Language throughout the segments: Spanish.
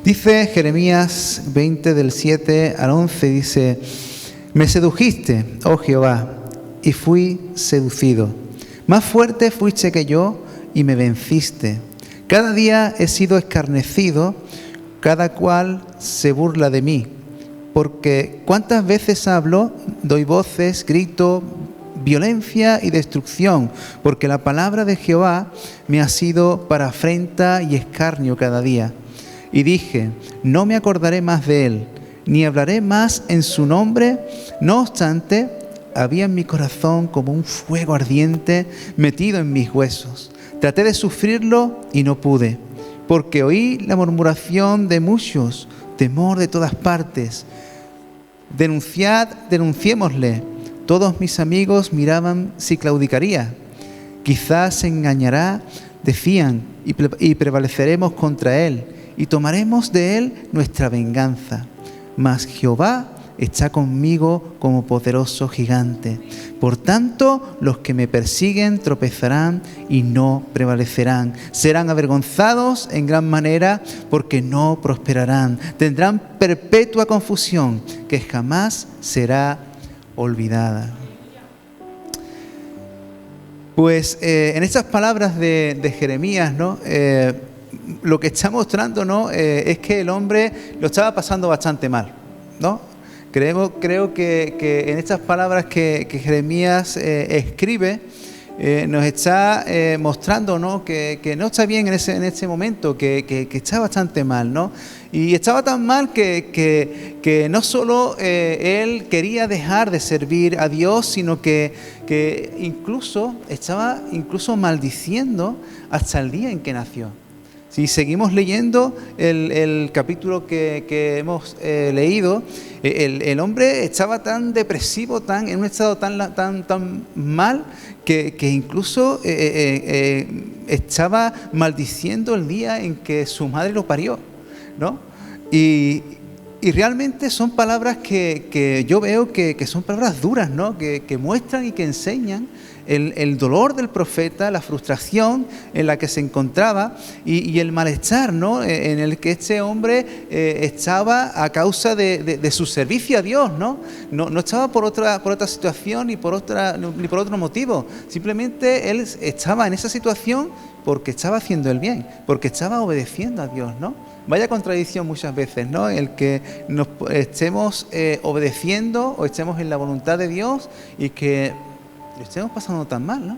Dice Jeremías 20 del 7 al 11, dice: Me sedujiste, oh Jehová, y fui seducido. Más fuerte fuiste que yo y me venciste. Cada día he sido escarnecido, cada cual se burla de mí. Porque cuántas veces hablo, doy voces, grito, violencia y destrucción, porque la palabra de Jehová me ha sido para afrenta y escarnio cada día. Y dije: no me acordaré más de él, ni hablaré más en su nombre. No obstante, había en mi corazón como un fuego ardiente metido en mis huesos. Traté de sufrirlo y no pude, porque oí la murmuración de muchos, temor de todas partes. Denunciémosle. Todos mis amigos miraban si claudicaría. Quizás se engañará, decían, y prevaleceremos contra él, y tomaremos de él nuestra venganza. Mas Jehová está conmigo como poderoso gigante. Por tanto, los que me persiguen tropezarán y no prevalecerán. Serán avergonzados en gran manera porque no prosperarán. Tendrán perpetua confusión que jamás será olvidada. Pues en estas palabras de Jeremías, ¿no? Lo que está mostrando, ¿no? Es que el hombre lo estaba pasando bastante mal, ¿no? Creo que en estas palabras que Jeremías escribe, nos está mostrando, ¿no? Que no está bien en ese momento, que está bastante mal, ¿no? Y estaba tan mal que no solo él quería dejar de servir a Dios, sino que incluso estaba maldiciendo hasta el día en que nació. Si seguimos leyendo el capítulo que hemos leído, el hombre estaba tan depresivo, en un estado tan mal, que incluso estaba maldiciendo el día en que su madre lo parió, ¿no? Y realmente son palabras que yo veo que son palabras duras, ¿no? Que muestran y que enseñan el dolor del profeta, la frustración en la que se encontraba y el malestar, ¿no? En el que este hombre estaba a causa de su servicio a Dios, ¿no? No estaba por otra situación ni por otro motivo. Simplemente él estaba en esa situación porque estaba haciendo el bien, porque estaba obedeciendo a Dios, ¿no? Vaya contradicción muchas veces, ¿no? El que nos estemos obedeciendo o estemos en la voluntad de Dios y que lo estemos pasando tan mal, ¿no?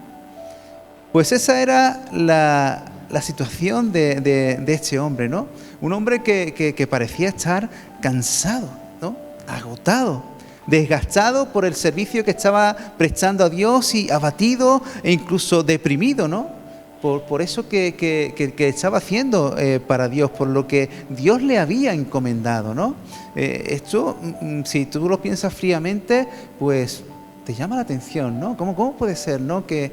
Pues esa era la situación de este hombre, ¿no? Un hombre que parecía estar cansado, ¿no? Agotado, desgastado por el servicio que estaba prestando a Dios y abatido e incluso deprimido, ¿no? Por eso que estaba haciendo para Dios, por lo que Dios le había encomendado, ¿no? Esto, si tú lo piensas fríamente, pues te llama la atención, ¿no? ¿Cómo puede ser, ¿no? Que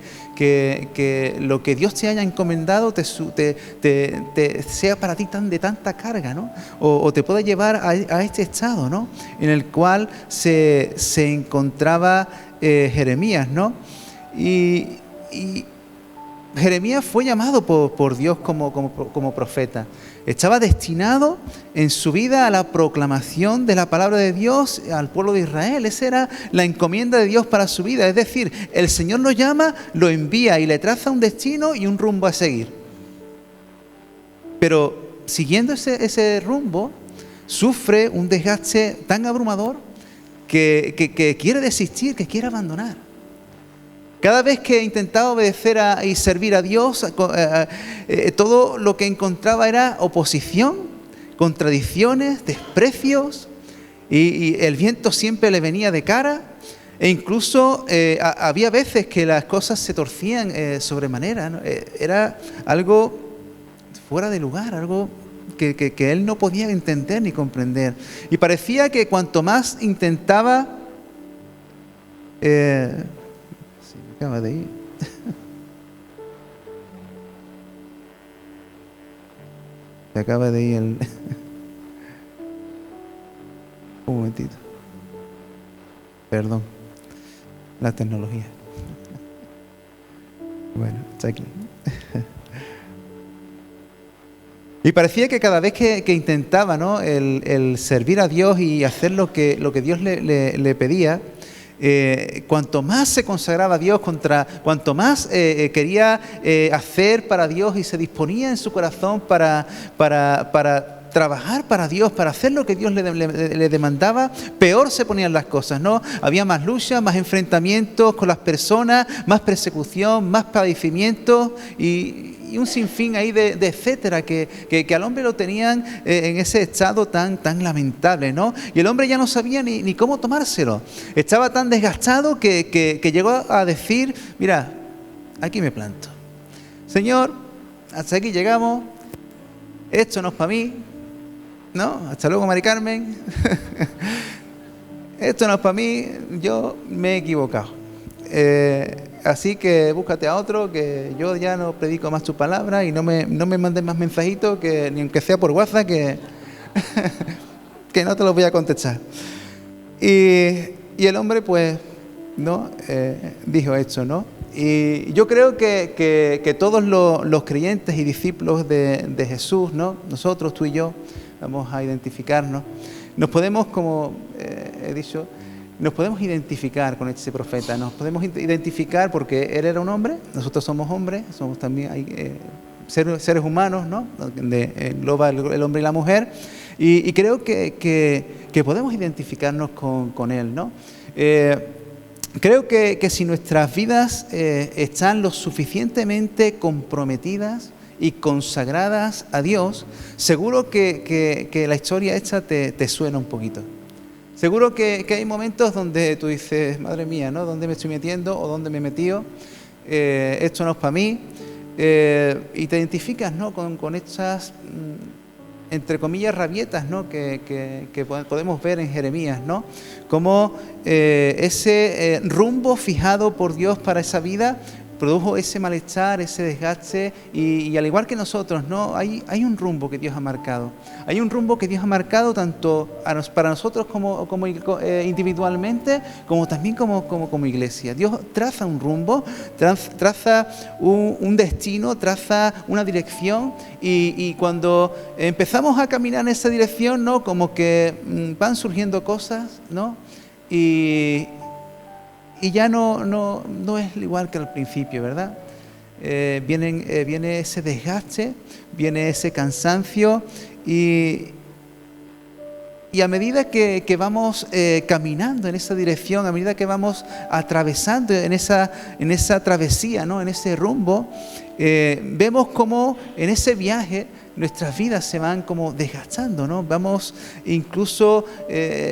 lo que Dios te haya encomendado te sea para ti de tanta carga, ¿no? O te pueda llevar a este estado, ¿no? En el cual se encontraba Jeremías, ¿no? Y Jeremías fue llamado por Dios como profeta. Estaba destinado en su vida a la proclamación de la palabra de Dios al pueblo de Israel. Esa era la encomienda de Dios para su vida. Es decir, el Señor lo llama, lo envía y le traza un destino y un rumbo a seguir. Pero siguiendo ese rumbo, sufre un desgaste tan abrumador que quiere desistir, que quiere abandonar. Cada vez que intentaba obedecer y servir a Dios, todo lo que encontraba era oposición, contradicciones, desprecios, y el viento siempre le venía de cara, e incluso había veces que las cosas se torcían sobremanera, ¿no? Era algo fuera de lugar, algo que él no podía entender ni comprender. Y parecía que cuanto más intentaba... acaba de ir. Se acaba de ir el... Un momentito. Perdón. La tecnología. Bueno, está aquí. Y parecía que cada vez que intentaba, ¿no?, el servir a Dios y hacer lo que Dios le pedía, cuanto más se consagraba a Dios, cuanto más quería hacer para Dios y se disponía en su corazón para trabajar para Dios, para hacer lo que Dios le demandaba, peor se ponían las cosas, ¿no? Había más lucha, más enfrentamientos con las personas, más persecución, más padecimiento y un sinfín ahí de etcétera, que al hombre lo tenían en ese estado tan lamentable, ¿no? Y el hombre ya no sabía ni cómo tomárselo. Estaba tan desgastado que llegó a decir, mira, aquí me planto. Señor, hasta aquí llegamos, esto no es para mí, ¿no? Hasta luego, Mari Carmen. Esto no es para mí, yo me he equivocado. Así que búscate a otro, que yo ya no predico más tu palabra y no me mandes más mensajitos, que ni aunque sea por WhatsApp, que, que no te los voy a contestar. Y el hombre, pues, ¿no? Dijo esto, ¿no? Y yo creo que todos los creyentes y discípulos de Jesús, ¿no? Nosotros, tú y yo, vamos a identificarnos. Nos podemos, como he dicho, nos podemos identificar con este profeta, nos podemos identificar porque él era un hombre, nosotros somos hombres, somos también seres humanos, ¿no? Donde engloba el hombre y la mujer, y creo que podemos identificarnos con él, ¿no? Creo que si nuestras vidas están lo suficientemente comprometidas y consagradas a Dios, seguro que la historia esta te suena un poquito. Seguro que hay momentos donde tú dices, madre mía, ¿no? ¿Dónde me estoy metiendo o dónde me he metido? Esto no es para mí. Y te identificas, ¿no?, con estas, entre comillas, rabietas, ¿no?, que podemos ver en Jeremías, ¿no? Como ese rumbo fijado por Dios para esa vida produjo ese malestar, ese desgaste, y al igual que nosotros, ¿no? Hay un rumbo que Dios ha marcado. Hay un rumbo que Dios ha marcado tanto para nosotros como individualmente, como también como iglesia. Dios traza un rumbo, traza un destino, traza una dirección, y cuando empezamos a caminar en esa dirección, ¿no?, como que van surgiendo cosas, ¿no? Y ya no es igual que al principio, ¿verdad? Viene ese desgaste, viene ese cansancio, y a medida que vamos caminando en esa dirección, a medida que vamos atravesando en esa travesía, ¿no?, en ese rumbo, vemos como en ese viaje nuestras vidas se van como desgastando, ¿no? Vamos incluso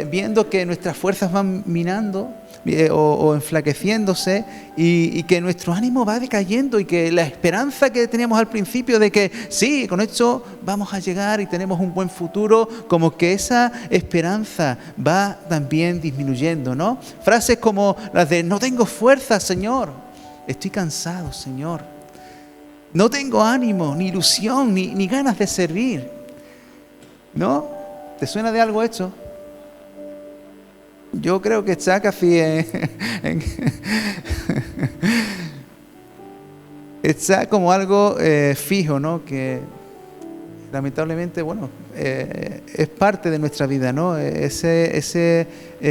viendo que nuestras fuerzas van minando o enflaqueciéndose, y que nuestro ánimo va decayendo, y que la esperanza que teníamos al principio de que sí, con esto vamos a llegar y tenemos un buen futuro, como que esa esperanza va también disminuyendo, ¿no? Frases como las de no tengo fuerza, Señor, estoy cansado, Señor, no tengo ánimo, ni ilusión, ni ganas de servir, ¿no? ¿Te suena de algo esto? Yo creo que está casi está como algo fijo, ¿no? Que lamentablemente, bueno, es parte de nuestra vida, ¿no? Ese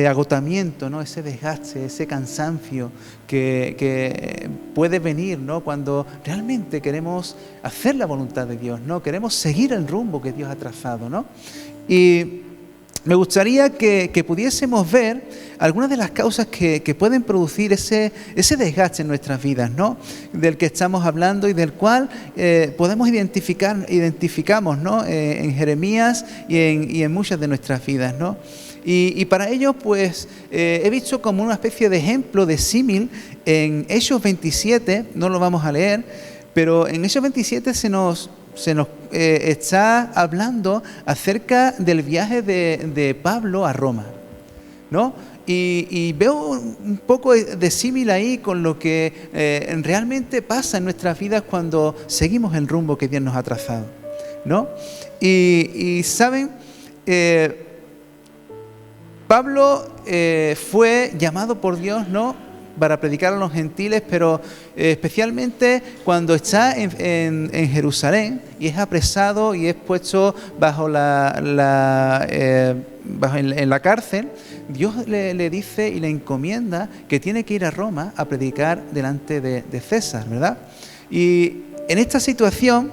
agotamiento, ¿no? Ese desgaste, ese cansancio que puede venir, ¿no?, cuando realmente queremos hacer la voluntad de Dios, ¿no? Queremos seguir el rumbo que Dios ha trazado, ¿no? Y me gustaría que pudiésemos ver algunas de las causas que pueden producir ese desgaste en nuestras vidas, ¿no?, del que estamos hablando y del cual podemos identificamos, ¿no?, en Jeremías y en muchas de nuestras vidas, ¿no? Y para ello, pues, he visto como una especie de ejemplo, de símil, en Hechos 27, no lo vamos a leer, pero en Hechos 27 se nos está hablando acerca del viaje de Pablo a Roma, ¿no? Y veo un poco de símil ahí con lo que realmente pasa en nuestras vidas cuando seguimos el rumbo que Dios nos ha trazado, ¿no? Y saben, Pablo fue llamado por Dios, ¿no?, para predicar a los gentiles, pero especialmente cuando está en Jerusalén y es apresado y es puesto bajo en la cárcel. Dios le dice y le encomienda que tiene que ir a Roma a predicar delante de César, ¿verdad? Y en esta situación,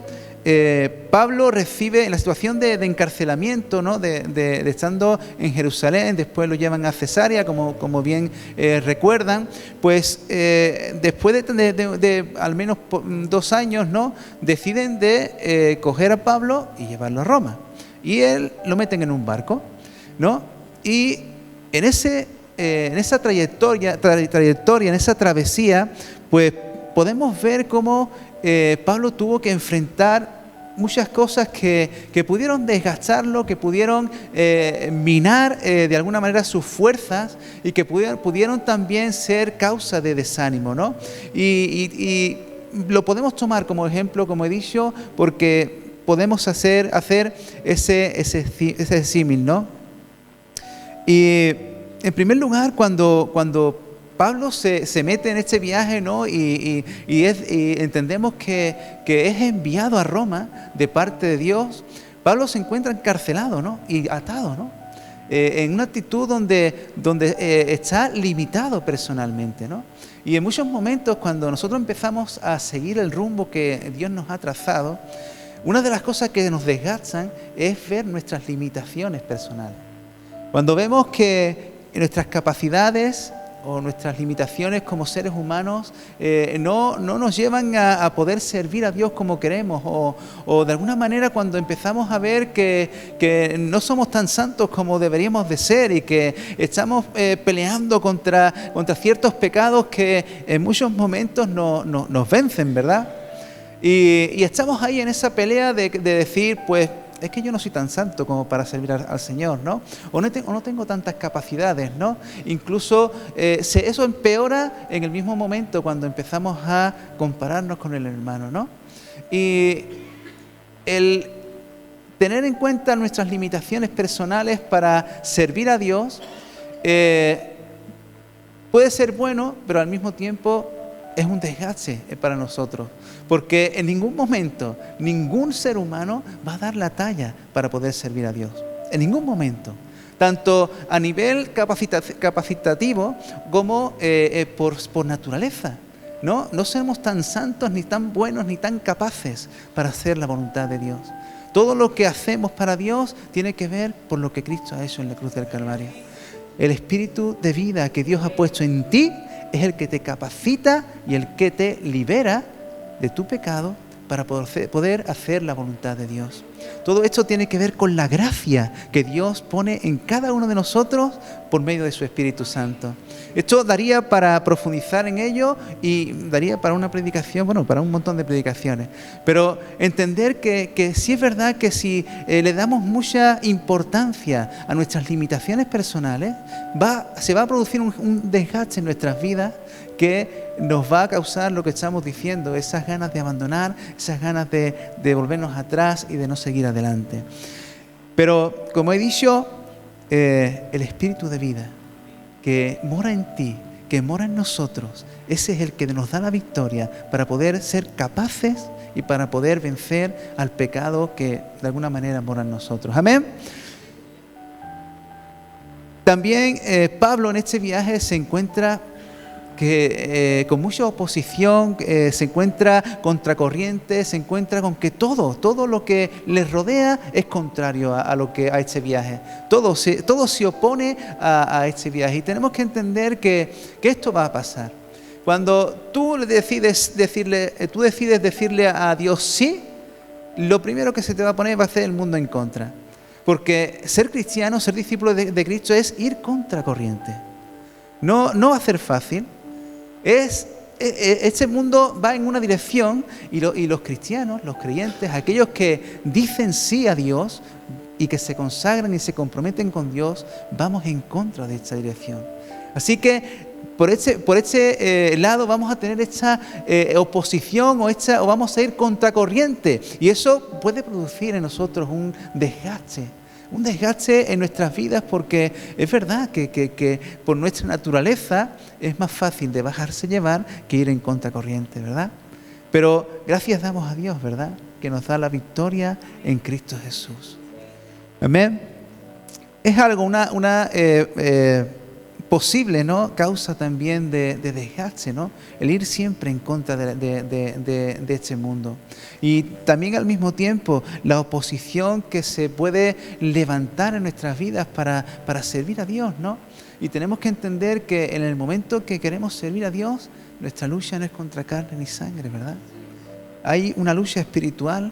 Pablo recibe, en la situación de encarcelamiento, ¿no? de estando en Jerusalén, después lo llevan a Cesarea, como bien recuerdan, pues después de al menos 2 años, ¿no? Deciden de coger a Pablo y llevarlo a Roma. Y él lo meten en un barco, ¿no? Y en esa trayectoria, en esa travesía, pues podemos ver cómo Pablo tuvo que enfrentar muchas cosas que pudieron desgastarlo, que pudieron minar de alguna manera sus fuerzas y que pudieron también ser causa de desánimo, ¿no? Y lo podemos tomar como ejemplo, como he dicho, porque podemos hacer ese símil, ¿no? Y en primer lugar, cuando Pablo se mete en este viaje, ¿no? y entendemos que es enviado a Roma de parte de Dios, Pablo se encuentra encarcelado, ¿no? Y atado, ¿no? En una actitud donde está limitado personalmente, ¿no? Y en muchos momentos, cuando nosotros empezamos a seguir el rumbo que Dios nos ha trazado, una de las cosas que nos desgastan es ver nuestras limitaciones personales. Cuando vemos que nuestras capacidades o nuestras limitaciones como seres humanos no nos llevan a poder servir a Dios como queremos, o de alguna manera cuando empezamos a ver que no somos tan santos como deberíamos de ser y que estamos peleando contra ciertos pecados que en muchos momentos nos vencen, ¿verdad? Y estamos ahí en esa pelea de decir, pues, es que yo no soy tan santo como para servir al Señor, ¿no? O no tengo tantas capacidades, ¿no? Incluso eso empeora en el mismo momento cuando empezamos a compararnos con el hermano, ¿no? Y el tener en cuenta nuestras limitaciones personales para servir a Dios puede ser bueno, pero al mismo tiempo es un desgaste para nosotros, porque en ningún momento ningún ser humano va a dar la talla para poder servir a Dios, en ningún momento, tanto a nivel capacitativo como por naturaleza, ¿no? No somos tan santos, ni tan buenos, ni tan capaces para hacer la voluntad de Dios. Todo lo que hacemos para Dios tiene que ver por lo que Cristo ha hecho en la cruz del Calvario. El espíritu de vida que Dios ha puesto en ti es el que te capacita y el que te libera de tu pecado para poder hacer la voluntad de Dios. Todo esto tiene que ver con la gracia que Dios pone en cada uno de nosotros por medio de su Espíritu Santo. Esto daría para profundizar en ello y daría para una predicación, bueno, para un montón de predicaciones. Pero entender que sí es verdad que si le damos mucha importancia a nuestras limitaciones personales, se va a producir un desgaste en nuestras vidas que nos va a causar lo que estamos diciendo, esas ganas de abandonar, esas ganas de volvernos atrás y de no seguir adelante. Pero, como he dicho, el Espíritu de vida que mora en ti, que mora en nosotros, ese es el que nos da la victoria para poder ser capaces y para poder vencer al pecado que de alguna manera mora en nosotros. Amén. También Pablo en este viaje se encuentra con mucha oposición, se encuentra contracorriente, se encuentra con que todo lo que les rodea es contrario a este viaje. Todo se opone a este viaje y tenemos que entender que esto va a pasar. Cuando tú decides decirle a Dios sí, lo primero que se te va a poner va a ser el mundo en contra. Porque ser cristiano, ser discípulo de Cristo es ir contracorriente. No va a ser fácil. Este mundo va en una dirección y los cristianos, los creyentes, aquellos que dicen sí a Dios y que se consagran y se comprometen con Dios, vamos en contra de esta dirección. Así que por este lado vamos a tener esta oposición o vamos a ir contracorriente y eso puede producir en nosotros un desgaste, Un desgaste en nuestras vidas porque es verdad que por nuestra naturaleza es más fácil de dejarse llevar que ir en contracorriente, ¿verdad? Pero gracias damos a Dios, ¿verdad? Que nos da la victoria en Cristo Jesús. Amén. Es algo, una posible, ¿no?, causa también de desgaste, ¿no? El ir siempre en contra de este mundo. Y también al mismo tiempo la oposición que se puede levantar en nuestras vidas para servir a Dios, ¿no? Y tenemos que entender que en el momento que queremos servir a Dios, nuestra lucha no es contra carne ni sangre, ¿verdad? Hay una lucha espiritual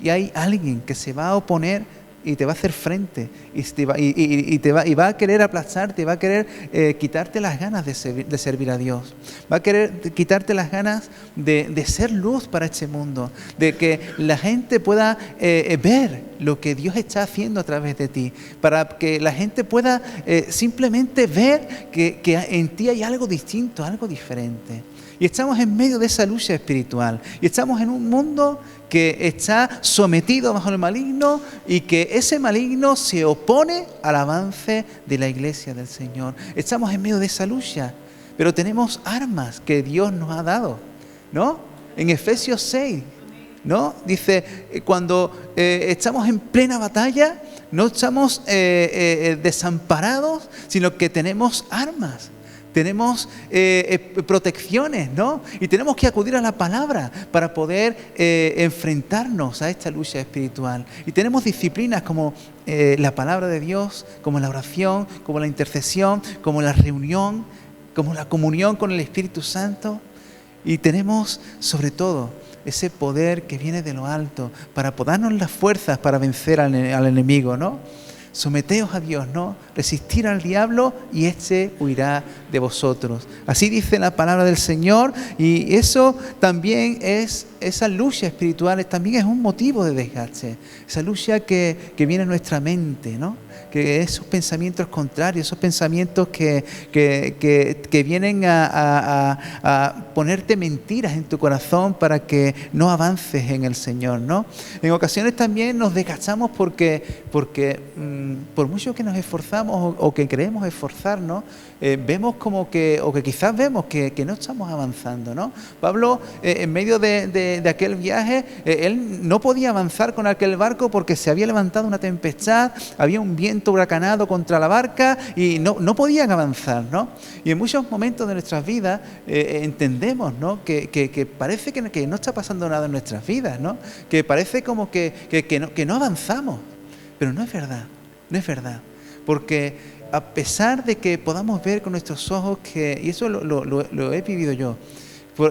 y hay alguien que se va a oponer y te va a hacer frente y va a querer aplastarte, va a querer quitarte las ganas de servir a Dios, va a querer quitarte las ganas de ser luz para este mundo, de que la gente pueda ver lo que Dios está haciendo a través de ti, para que la gente pueda simplemente ver que en ti hay algo distinto, algo diferente. Y estamos en medio de esa lucha espiritual. Y estamos en un mundo que está sometido bajo el maligno y que ese maligno se opone al avance de la iglesia del Señor. Estamos en medio de esa lucha, pero tenemos armas que Dios nos ha dado, ¿no? En Efesios 6, ¿no? Dice, cuando estamos en plena batalla, no estamos desamparados, sino que tenemos armas. Tenemos protecciones, ¿no? Y tenemos que acudir a la palabra para poder enfrentarnos a esta lucha espiritual. Y tenemos disciplinas como la palabra de Dios, como la oración, como la intercesión, como la reunión, como la comunión con el Espíritu Santo. Y tenemos, sobre todo, ese poder que viene de lo alto para darnos las fuerzas para vencer al enemigo, ¿no? Someteos a Dios, ¿no? Resistir al diablo y éste huirá de vosotros. Así dice la palabra del Señor, y eso también es, esa lucha espiritual también es un motivo de desgaste. Esa lucha que viene a nuestra mente, ¿no? Que esos pensamientos contrarios, esos pensamientos que vienen a ponerte mentiras en tu corazón para que no avances en el Señor, ¿no? En ocasiones también nos desgastamos porque por mucho que nos esforzamos o que queremos esforzarnos, vemos como que, o que quizás vemos que no estamos avanzando, ¿no? Pablo, en medio de aquel viaje, él no podía avanzar con aquel barco porque se había levantado una tempestad, había un viento huracanado contra la barca y no podían avanzar, ¿no? Y en muchos momentos de nuestras vidas entendemos, ¿no?, que parece que no está pasando nada en nuestras vidas, ¿no? Que parece como que no avanzamos, pero no es verdad, no es verdad, porque a pesar de que podamos ver con nuestros ojos y eso lo he vivido yo,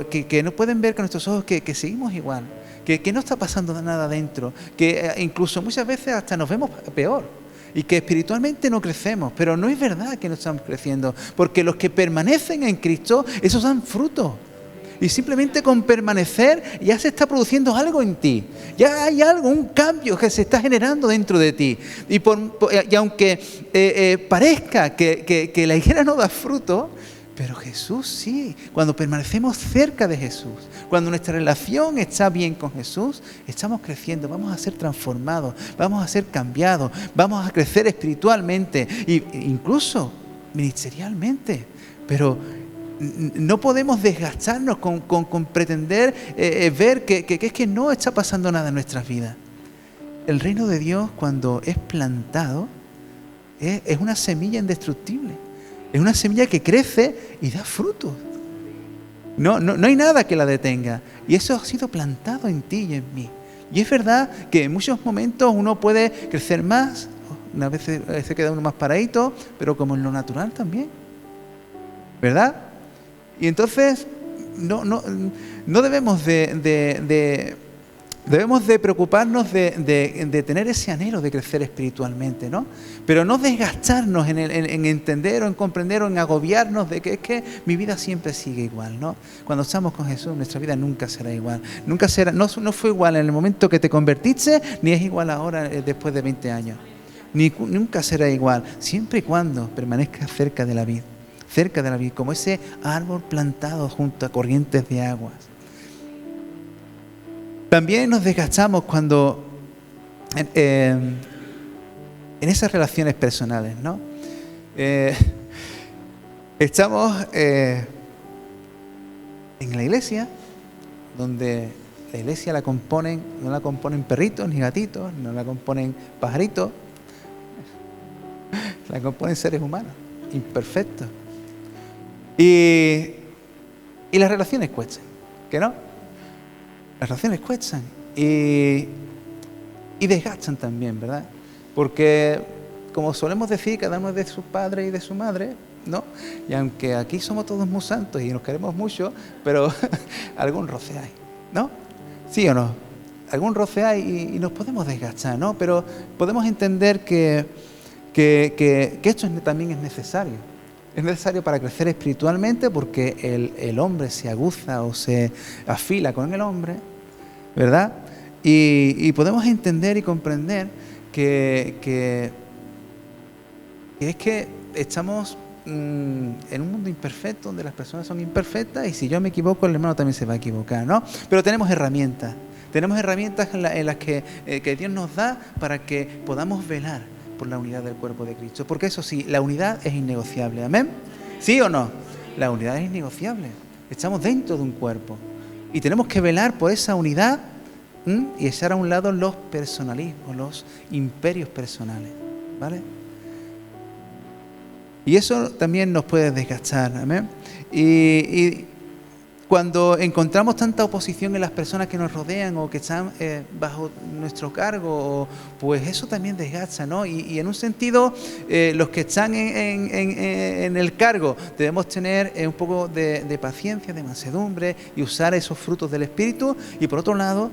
que no pueden ver con nuestros ojos que seguimos igual, que no está pasando nada dentro, que incluso muchas veces hasta nos vemos peor y que espiritualmente no crecemos, pero no es verdad que no estamos creciendo, porque los que permanecen en Cristo, esos dan fruto. Y simplemente con permanecer ya se está produciendo algo en ti. Ya hay algo, un cambio que se está generando dentro de ti. Y aunque parezca que la higuera no da fruto, pero Jesús sí. Cuando permanecemos cerca de Jesús, cuando nuestra relación está bien con Jesús, estamos creciendo, vamos a ser transformados, vamos a ser cambiados, vamos a crecer espiritualmente e incluso ministerialmente. Pero no podemos desgastarnos con pretender ver que no está pasando nada en nuestras vidas. El reino de Dios, cuando es plantado, es una semilla indestructible. Es una semilla que crece y da frutos. No hay nada que la detenga. Y eso ha sido plantado en ti y en mí. Y es verdad que en muchos momentos uno puede crecer más, una vez se queda uno más paradito, pero como en lo natural también, ¿verdad? Y entonces no debemos debemos de preocuparnos de tener ese anhelo de crecer espiritualmente, ¿no? Pero no desgastarnos en entender o en comprender o en agobiarnos de que es que mi vida siempre sigue igual, ¿no? Cuando estamos con Jesús, nuestra vida nunca será igual. Nunca será, no fue igual en el momento que te convertiste, ni es igual ahora después de 20 años. Nunca será igual, siempre y cuando permanezcas cerca de la vid, como ese árbol plantado junto a corrientes de aguas. También nos desgastamos cuando en esas relaciones personales, ¿no? Estamos en la iglesia, donde la iglesia no la componen perritos ni gatitos, no la componen pajaritos, la componen seres humanos, imperfectos. Y las relaciones cuestan, ¿que no? Las relaciones cuestan y desgastan también, ¿verdad? Porque, como solemos decir, cada uno es de su padre y de su madre, ¿no? Y aunque aquí somos todos muy santos y nos queremos mucho, pero algún roce hay, ¿no? ¿Sí o no? Algún roce hay y nos podemos desgastar, ¿no? Pero podemos entender que esto también es necesario. Es necesario para crecer espiritualmente, porque el hombre se aguza o se afila con el hombre, ¿verdad? Y podemos entender y comprender que es que estamos en un mundo imperfecto, donde las personas son imperfectas, y si yo me equivoco, el hermano también se va a equivocar, ¿no? Pero tenemos herramientas en las que Dios nos da para que podamos velar por la unidad del cuerpo de Cristo. Porque eso sí, la unidad es innegociable, ¿amén? ¿Sí o no? La unidad es innegociable. Estamos dentro de un cuerpo y tenemos que velar por esa unidad y echar a un lado los personalismos, los imperios personales, ¿vale? Y eso también nos puede desgastar, ¿amén? Y cuando encontramos tanta oposición en las personas que nos rodean o que están bajo nuestro cargo, pues eso también desgasta, ¿no? Y en un sentido, los que están en el cargo debemos tener un poco de paciencia, de mansedumbre y usar esos frutos del Espíritu. Y por otro lado,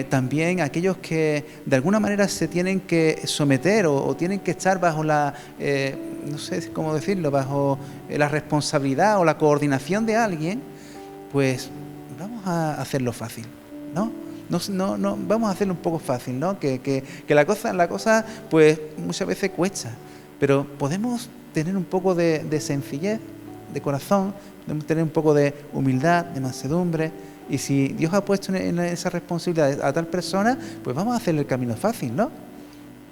también aquellos que de alguna manera se tienen que someter o tienen que estar bajo la, no sé cómo decirlo, bajo la responsabilidad o la coordinación de alguien, pues vamos a hacerlo fácil, ¿no? No, vamos a hacerlo un poco fácil, ¿no? Que la cosa, pues muchas veces cuesta, pero podemos tener un poco de sencillez de corazón, podemos tener un poco de humildad, de mansedumbre, y si Dios ha puesto en esa responsabilidad a tal persona, pues vamos a hacerle el camino fácil, ¿no?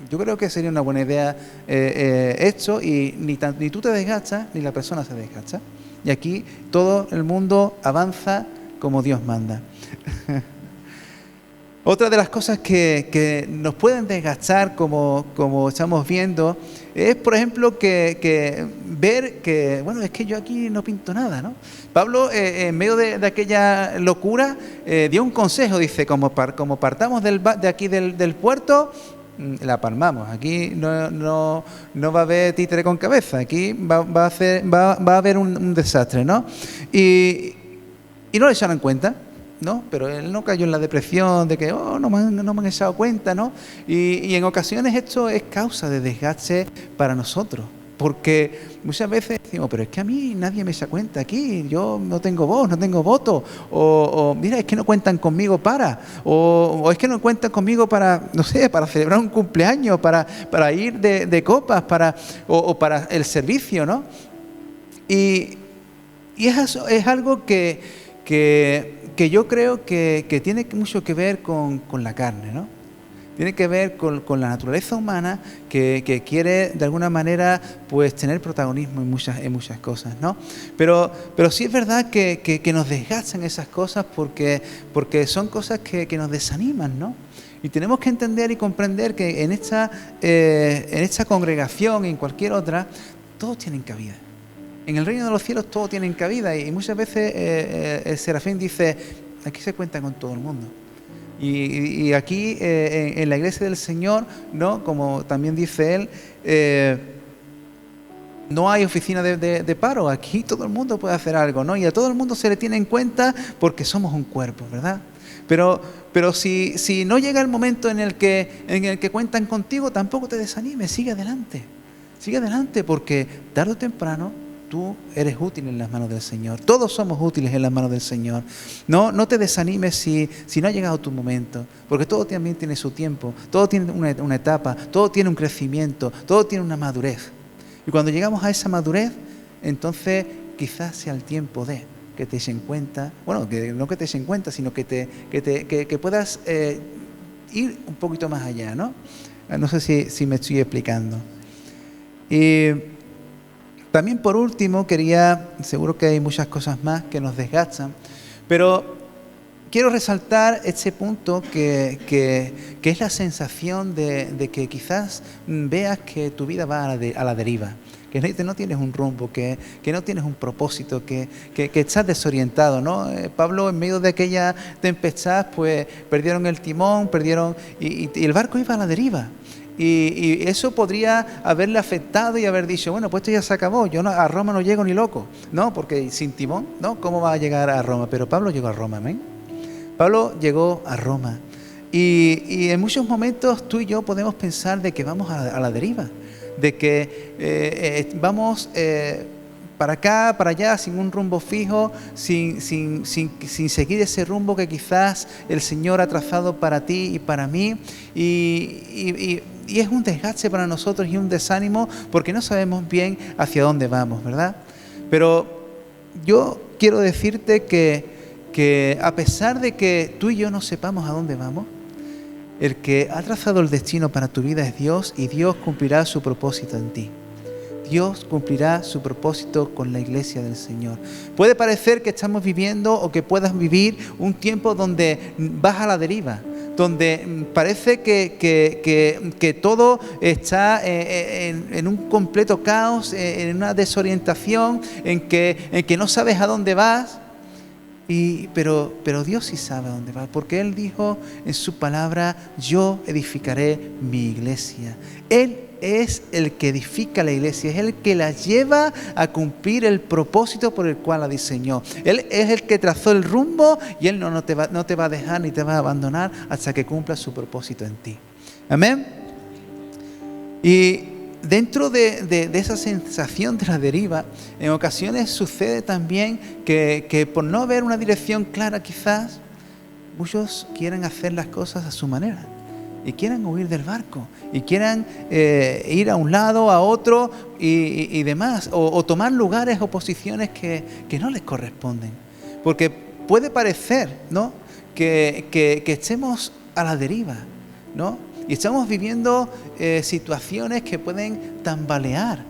Yo creo que sería una buena idea esto, y ni tú te desgastas, ni la persona se desgasta. Y aquí todo el mundo avanza como Dios manda. Otra de las cosas que nos pueden desgastar, como estamos viendo, es, por ejemplo, que ver que, bueno, es que yo aquí no pinto nada, ¿no? Pablo, en medio de aquella locura, dio un consejo, dice, como partamos de aquí del puerto, la palmamos. Aquí no va a haber títere con cabeza. Aquí va a haber un desastre, ¿no? Y no le echaron cuenta, ¿no? Pero él no cayó en la depresión de que no me han echado cuenta, ¿no? Y en ocasiones esto es causa de desgaste para nosotros, porque muchas veces decimos, pero es que a mí nadie me echa cuenta aquí, yo no tengo voz, no tengo voto, o mira, es que no cuentan conmigo o es que no cuentan conmigo para, no sé, para celebrar un cumpleaños, para ir de copas, o para el servicio, ¿no? Y es algo que yo creo que tiene mucho que ver con la carne, ¿no? Tiene que ver con la naturaleza humana que quiere de alguna manera pues tener protagonismo en muchas cosas, ¿no? Pero sí es verdad que nos desgastan esas cosas porque son cosas que nos desaniman, ¿no? Y tenemos que entender y comprender que en esta congregación y en cualquier otra, todos tienen cabida. En el reino de los cielos todos tienen cabida, y muchas veces el Serafín dice, aquí se cuenta con todo el mundo. Y aquí en la iglesia del Señor, ¿no? Como también dice él, no hay oficina de paro. Aquí todo el mundo puede hacer algo, ¿no? Y a todo el mundo se le tiene en cuenta porque somos un cuerpo, ¿verdad? Pero si no llega el momento en el que cuentan contigo, tampoco te desanimes, sigue adelante, porque tarde o temprano tú eres útil en las manos del Señor. Todos somos útiles en las manos del Señor. No te desanimes si no ha llegado tu momento, porque todo también tiene su tiempo, todo tiene una etapa, todo tiene un crecimiento, todo tiene una madurez. Y cuando llegamos a esa madurez, entonces quizás sea el tiempo de que te echen cuenta, bueno, no que te echen cuenta, sino que puedas ir un poquito más allá, ¿no? No sé si me estoy explicando. Y también por último seguro que hay muchas cosas más que nos desgastan, pero quiero resaltar este punto que es la sensación de que quizás veas que tu vida va a la deriva, que no tienes un rumbo, que no tienes un propósito, que estás desorientado, ¿no? Pablo, en medio de aquella tempestad, pues perdieron el timón, y el barco iba a la deriva. Y eso podría haberle afectado y haber dicho, bueno, pues esto ya se acabó, yo a Roma no llego ni loco, ¿no? Porque sin timón, ¿no? ¿Cómo va a llegar a Roma? Pero Pablo llegó a Roma, amén. Pablo llegó a Roma. Y en muchos momentos tú y yo podemos pensar de que vamos a la deriva, de que vamos para acá, para allá, sin un rumbo fijo, sin seguir ese rumbo que quizás el Señor ha trazado para ti y para mí. Y es un desgaste para nosotros y un desánimo porque no sabemos bien hacia dónde vamos, ¿verdad? Pero yo quiero decirte que a pesar de que tú y yo no sepamos a dónde vamos, el que ha trazado el destino para tu vida es Dios, y Dios cumplirá su propósito en ti. Dios cumplirá su propósito con la iglesia del Señor. Puede parecer que estamos viviendo o que puedas vivir un tiempo donde vas a la deriva, donde parece que todo está en un completo caos, en una desorientación, en que no sabes a dónde vas. Pero Dios sí sabe a dónde va, porque Él dijo en su palabra: yo edificaré mi iglesia. Él es el que edifica la iglesia, es el que la lleva a cumplir el propósito por el cual la diseñó. Él es el que trazó el rumbo, y Él no te va a dejar ni te va a abandonar hasta que cumpla su propósito en ti. Amén. Y dentro de esa sensación de la deriva, en ocasiones sucede también que por no haber una dirección clara, quizás muchos quieren hacer las cosas a su manera y quieran huir del barco y quieran ir a un lado, a otro y demás, o tomar lugares o posiciones que no les corresponden, porque puede parecer, ¿no?, que estemos a la deriva, ¿no? Y estamos viviendo situaciones que pueden tambalear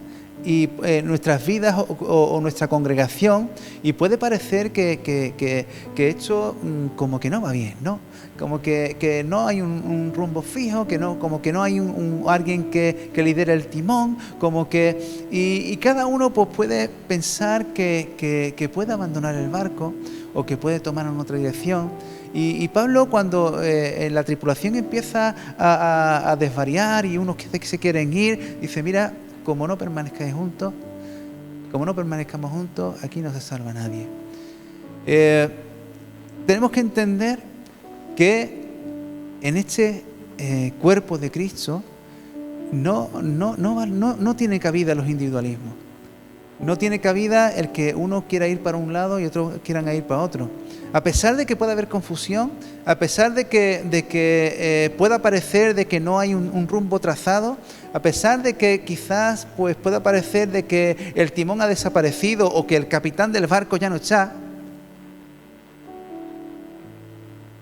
nuestras vidas o nuestra congregación, y puede parecer que esto como que no va bien, ¿no? Como que no hay un rumbo fijo, como que no hay alguien que lidere el timón, y cada uno pues puede pensar que puede abandonar el barco o que puede tomar en otra dirección. Y Pablo, cuando la tripulación empieza a desvariar y unos que se quieren ir, dice: mira, como no permanezcamos juntos, aquí no se salva nadie. Tenemos que entender que en este cuerpo de Cristo no tiene cabida los individualismos. No tiene cabida el que uno quiera ir para un lado y otros quieran ir para otro. A pesar de que pueda haber confusión, a pesar de que pueda parecer de que no hay un rumbo trazado, a pesar de que quizás pues pueda parecer de que el timón ha desaparecido o que el capitán del barco ya no está,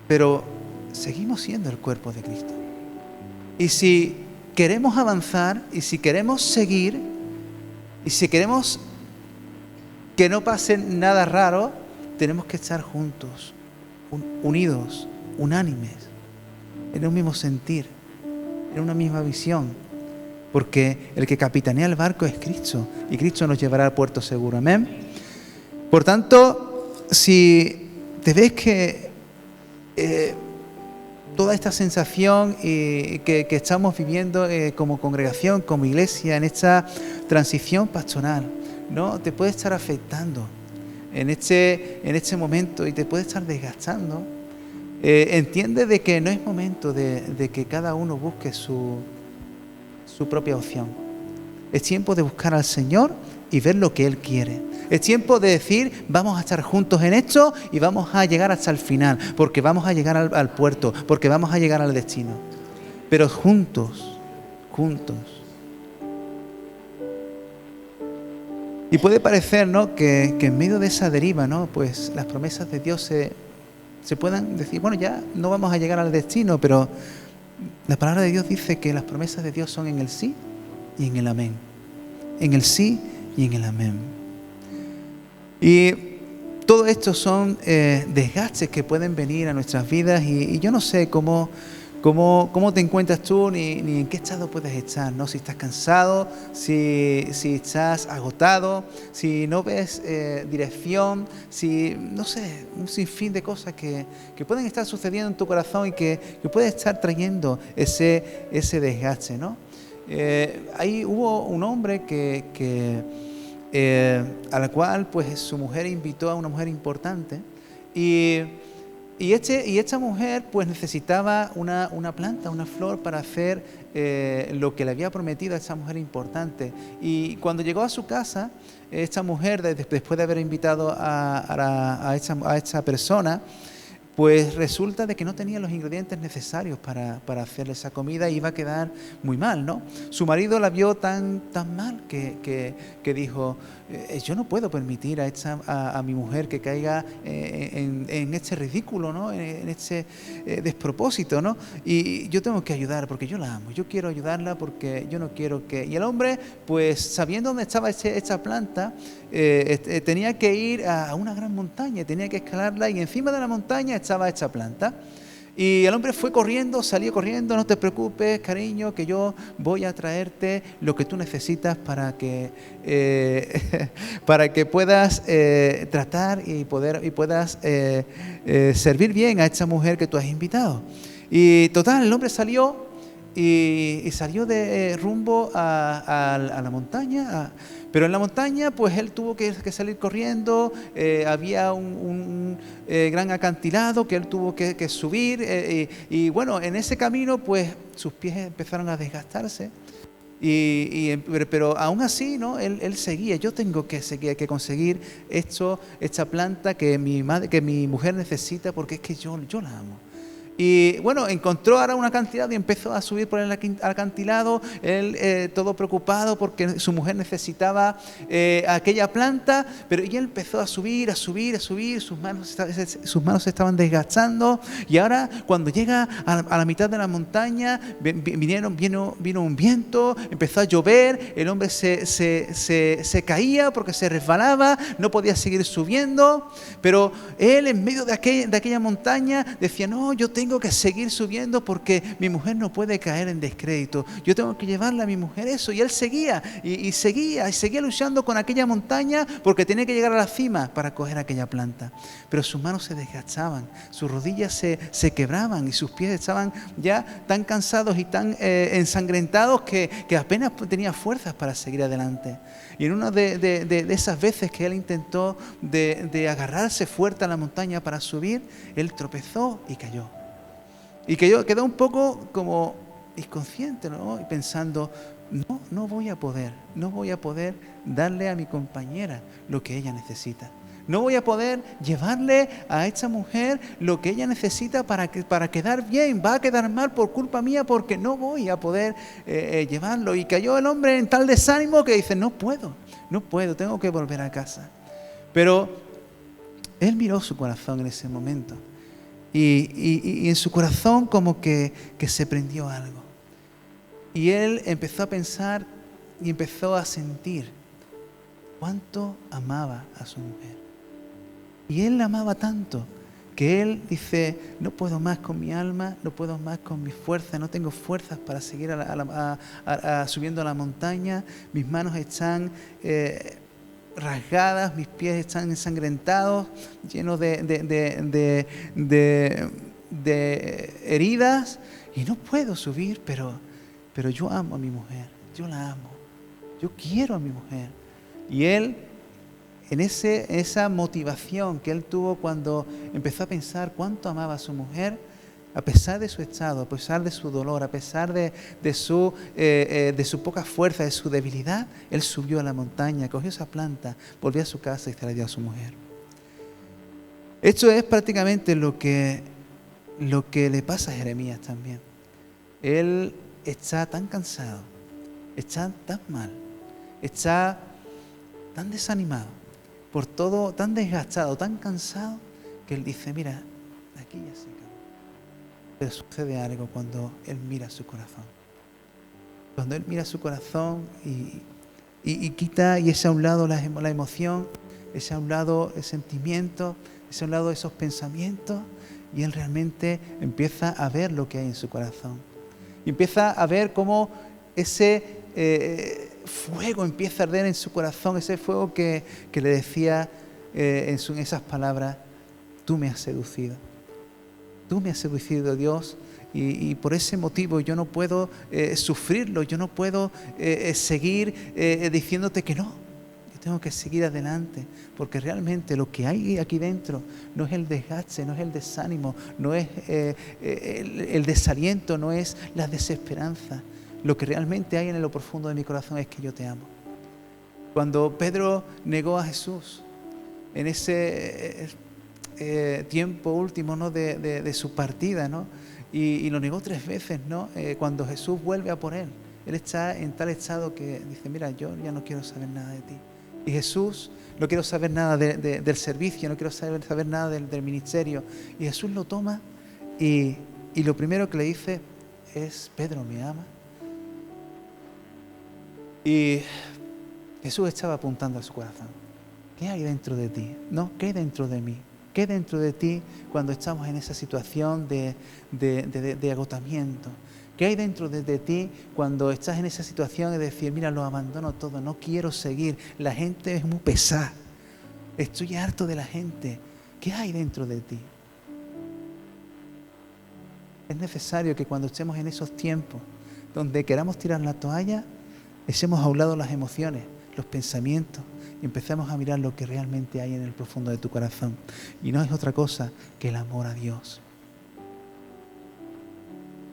pero seguimos siendo el cuerpo de Cristo. Y si queremos avanzar, y si queremos seguir, y si queremos que no pase nada raro, tenemos que estar juntos, unidos, unánimes, en un mismo sentir, en una misma visión, porque el que capitanea el barco es Cristo, y Cristo nos llevará al puerto seguro. Amén. Por tanto, si te ves que toda esta sensación que estamos viviendo como congregación, como iglesia, en esta transición pastoral, ¿no?, te puede estar afectando en este momento y te puede estar desgastando, entiende de que no es momento de que cada uno busque su propia opción. Es tiempo de buscar al Señor y ver lo que Él quiere. Es tiempo de decir: vamos a estar juntos en esto y vamos a llegar hasta el final, porque vamos a llegar al puerto, porque vamos a llegar al destino. Pero juntos. Y puede parecer, ¿no?, que en medio de esa deriva, ¿no?, pues las promesas de Dios se puedan decir: bueno, ya no vamos a llegar al destino, pero La palabra de Dios dice que las promesas de Dios son en el sí y en el amén. En el sí y en el amén. Y todo esto son desgastes que pueden venir a nuestras vidas y yo no sé cómo te encuentras tú ni en qué estado puedes estar, ¿no? Si estás cansado, si estás agotado, si no ves dirección, si, no sé, un sinfín de cosas que pueden estar sucediendo en tu corazón y que puede estar trayendo ese desgaste, ¿no? Hubo un hombre a la cual pues su mujer invitó a una mujer importante y esta mujer pues necesitaba una planta, una flor para hacer lo que le había prometido a esa mujer importante. Y cuando llegó a su casa, esta mujer, después de haber invitado a esta persona, pues resulta de que no tenía los ingredientes necesarios para hacerle esa comida y iba a quedar muy mal, ¿no? Su marido la vio tan mal que dijo, yo no puedo permitir a mi mujer que caiga en este ridículo, ¿no? En este despropósito, ¿no? Y yo tengo que ayudar porque yo la amo, yo quiero ayudarla porque yo no quiero que... Y el hombre, pues sabiendo dónde estaba esta planta, tenía que ir a una gran montaña, tenía que escalarla y encima de la montaña estaba esta planta. Y el hombre salió corriendo, no te preocupes, cariño, que yo voy a traerte lo que tú necesitas para que puedas tratar y puedas servir bien a esta mujer que tú has invitado. Y total, el hombre salió y salió de rumbo a la montaña, pero en la montaña pues él tuvo que salir corriendo, había un gran acantilado que él tuvo que subir y bueno, en ese camino pues sus pies empezaron a desgastarse. Pero aún así, ¿no? Él seguía. Yo tengo que conseguir esta planta que mi mujer necesita porque es que yo la amo. Y bueno, encontró ahora un acantilado y empezó a subir por el acantilado, él todo preocupado porque su mujer necesitaba aquella planta, pero ella empezó a subir, sus manos se estaban desgastando y ahora cuando llega a la mitad de la montaña vino un viento, empezó a llover, el hombre se caía porque se resbalaba, no podía seguir subiendo, pero él en medio de aquella montaña decía, no, yo tengo que seguir subiendo porque mi mujer no puede caer en descrédito. Yo tengo que llevarle a mi mujer eso. Y él seguía y seguía luchando con aquella montaña porque tenía que llegar a la cima para coger aquella planta. Pero sus manos se desgastaban, sus rodillas se quebraban y sus pies estaban ya tan cansados y tan ensangrentados que apenas tenía fuerzas para seguir adelante. Y en una de esas veces que él intentó de agarrarse fuerte a la montaña para subir, él tropezó y cayó. Y quedó un poco como inconsciente, ¿no? Y pensando, no voy a poder darle a mi compañera lo que ella necesita. No voy a poder llevarle a esta mujer lo que ella necesita para quedar bien. Va a quedar mal por culpa mía porque no voy a poder llevarlo. Y cayó el hombre en tal desánimo que dice, no puedo, tengo que volver a casa. Pero él miró su corazón en ese momento. Y en su corazón como que se prendió algo. Y él empezó a pensar y empezó a sentir cuánto amaba a su mujer. Y él la amaba tanto que él dice, no puedo más con mi alma, no puedo más con mi fuerza, no tengo fuerzas para seguir subiendo a la montaña, mis manos están rasgadas, mis pies están ensangrentados, llenos de heridas y no puedo subir, pero yo amo a mi mujer, yo la amo, yo quiero a mi mujer. Y él, en esa motivación que él tuvo cuando empezó a pensar cuánto amaba a su mujer, a pesar de su estado, a pesar de su dolor, a pesar de su poca fuerza, de su debilidad, él subió a la montaña, cogió esa planta, volvió a su casa y se la dio a su mujer. Esto es prácticamente lo que le pasa a Jeremías también. Él está tan cansado, está tan mal, está tan desanimado, por todo, tan desgastado, tan cansado, que él dice, mira, aquí ya se acabó. Pero sucede algo cuando Él mira su corazón. Cuando Él mira su corazón y quita y echa a un lado la emoción, echa a un lado el sentimiento, echa a un lado esos pensamientos, y Él realmente empieza a ver lo que hay en su corazón. Y empieza a ver cómo ese fuego empieza a arder en su corazón, ese fuego que le decía en esas palabras: tú me has seducido. Tú me has seducido, Dios, y por ese motivo yo no puedo sufrirlo, yo no puedo seguir diciéndote que no. Yo tengo que seguir adelante, porque realmente lo que hay aquí dentro no es el desgaste, no es el desánimo, no es el desaliento, no es la desesperanza. Lo que realmente hay en lo profundo de mi corazón es que yo te amo. Cuando Pedro negó a Jesús en ese tiempo último, ¿no?, de su partida, ¿no?, y lo negó 3 veces, ¿no? Cuando Jesús vuelve a por él está en tal estado que dice: mira, yo ya no quiero saber nada de ti. Y Jesús, no quiero saber nada del servicio, no quiero saber nada del ministerio. Y Jesús lo toma y lo primero que le dice es: Pedro, ¿me amas? Y Jesús estaba apuntando a su corazón. ¿Qué hay dentro de ti? ¿No? ¿Qué hay dentro de mí? ¿Qué hay dentro de ti cuando estamos en esa situación de agotamiento? ¿Qué hay dentro de ti cuando estás en esa situación de decir: mira, lo abandono todo, no quiero seguir, la gente es muy pesada, estoy harto de la gente? ¿Qué hay dentro de ti? Es necesario que cuando estemos en esos tiempos donde queramos tirar la toalla, echemos a un lado las emociones, los pensamientos, y empecemos a mirar lo que realmente hay en el profundo de tu corazón. Y no es otra cosa que el amor a Dios.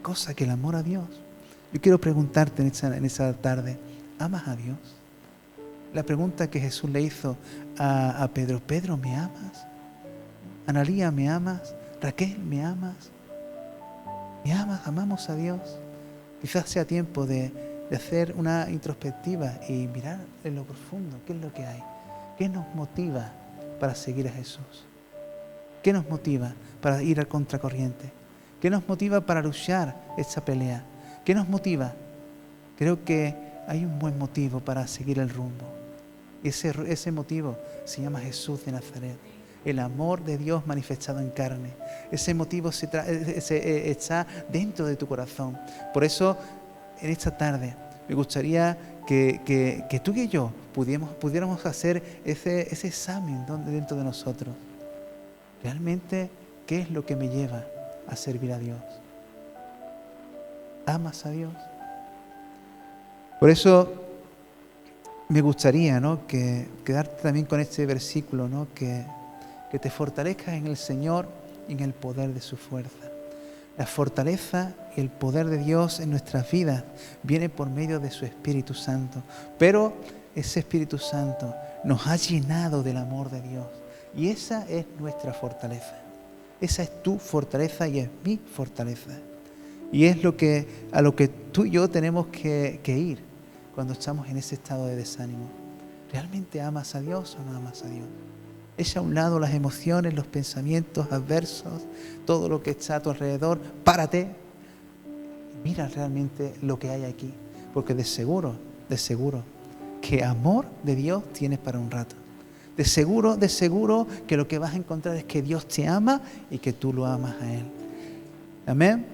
Cosa que el amor a Dios. Yo quiero preguntarte en esa tarde: ¿amas a Dios? La pregunta que Jesús le hizo a Pedro: Pedro, ¿me amas? Analía, ¿me amas? Raquel, ¿me amas? ¿Me amas? ¿Amamos a Dios? Quizás sea tiempo de hacer una introspectiva y mirar en lo profundo qué es lo que hay, qué nos motiva para seguir a Jesús, qué nos motiva para ir al contracorriente, qué nos motiva para luchar esta pelea, qué nos motiva. Creo que hay un buen motivo para seguir el rumbo, y ese motivo se llama Jesús de Nazaret, el amor de Dios manifestado en carne. Ese motivo está dentro de tu corazón. Por eso, en esta tarde me gustaría que tú y yo pudiéramos hacer ese examen dentro de nosotros. Realmente, ¿qué es lo que me lleva a servir a Dios? ¿Amas a Dios? Por eso me gustaría, ¿no?, quedarte también con este versículo, ¿no?, que te fortalezcas en el Señor y en el poder de su fuerza. La fortaleza y el poder de Dios en nuestras vidas viene por medio de su Espíritu Santo. Pero ese Espíritu Santo nos ha llenado del amor de Dios. Y esa es nuestra fortaleza. Esa es tu fortaleza y es mi fortaleza. Y es a lo que tú y yo tenemos que ir cuando estamos en ese estado de desánimo. ¿Realmente amas a Dios o no amas a Dios? Echa a un lado las emociones, los pensamientos adversos, todo lo que está a tu alrededor. Párate. Mira realmente lo que hay aquí. Porque de seguro, que amor de Dios tienes para un rato. De seguro que lo que vas a encontrar es que Dios te ama y que tú lo amas a Él. Amén.